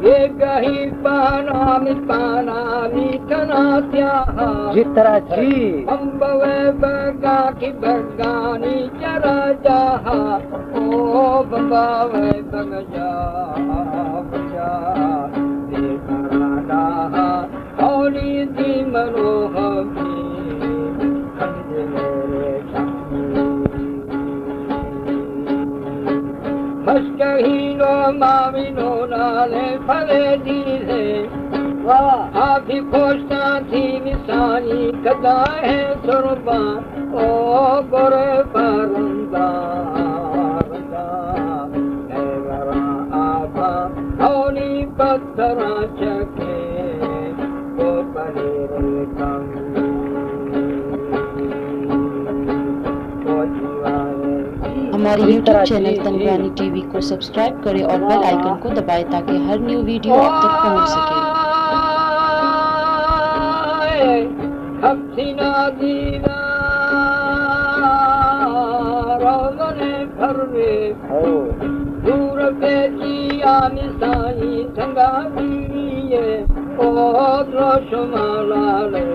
ये कहीं पानामि तनात्याः जितरा जी अम्बवे बगा की बगानी चराजाः ओ बम्बावे बगजा बजा देवरानाः औली दी मनोहमी मस्कहीनो माविनो नाले फले दीले वाह आभी खोशना थी निशानी कदा है सुरबा ओ गोरे परंदा नेवरा आभा हौली पत्थरा चके वो पनीर कम हमारे YouTube चैनल तनवानी टीवी को सब्सक्राइब करें और बेल आइकन को दबाएं ताकि हर न्यू वीडियो आप तक पहुंच सके। हफ्सीना दीना रोज़ने भरवे दूर पे जिया मिसाई संगा दीए ओ द्रोशमाला ले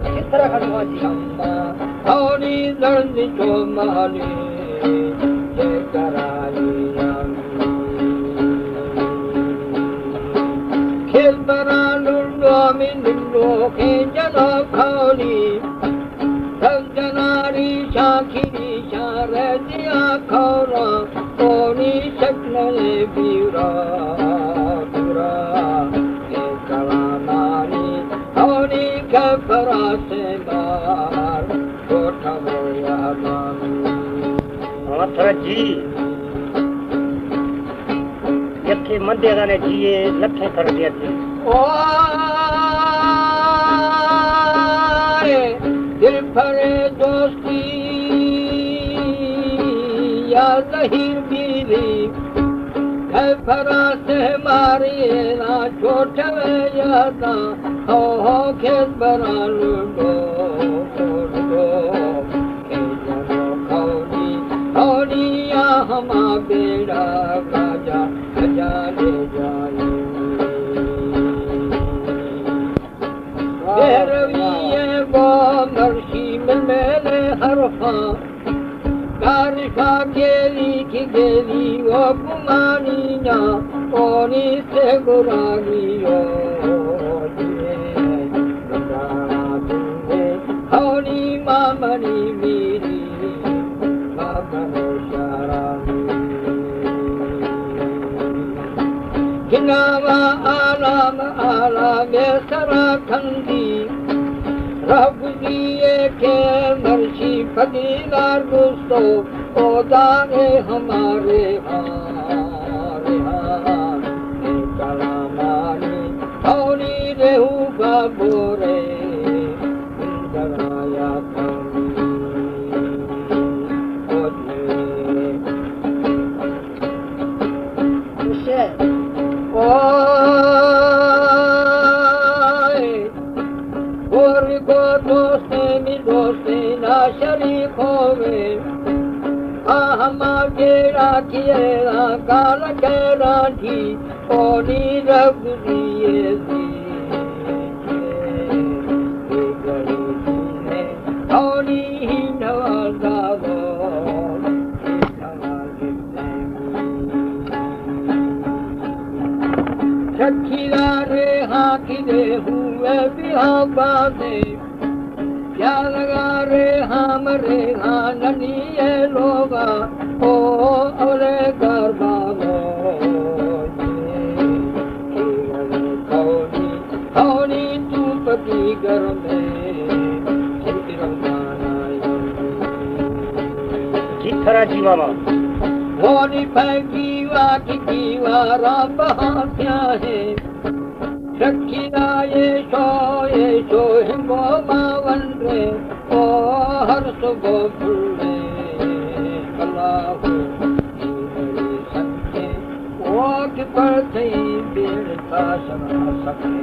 किस तरह खड़वा जी हौली दर्द जो माली ये कराई खेल बना लुंडो में लुंडो के जनो खौली सब जनारी शाखिरी शार दिया खौला ओनी शक्ले बीरा बीरा ये कलामानी हौली खबरा से बार माथरा जी यखे मंदे गाने जिए लखे कर दिया थी ओ दिल भरे दोस्ती या जहीर बीरी है भरा से मारी ना छोट यादा हो खेत बना लूडो हमा बेड़ा गाजा गजा ले जाए बेरविये वो मर्शी में मेरे हरफा कारशा गेली की गेली वो कुमानी ना ओनी से गुरानी ओ हौली मामनी मेरी गिनावा आलाम आलाम सरा खंदी रब दिए के मर्शी फकीरार गुस्तो ओ दाने हमारे हारे हारे कलामानी हौली रेहू बाबोरे इंदराया दोस्ते ना शरीक होवे हमा गेरा किएरा काल केरा ठी ओनी रब दिए ओनी ही नवाजा वो सखीरा रे हाथी रे हुए बिहा बाजे क्या लगा रे हमरे ननी ये लोगा ओ अरे गरबालो खौनी तू पति घर में जितरा जी मामा होनी फैकीवा की कीवारा बहात्या है सखीरा ये शो हिंगो मावन रे ओ हर सुबह फुले अल्लाह संके ओ कि पर थई बेर का सना सके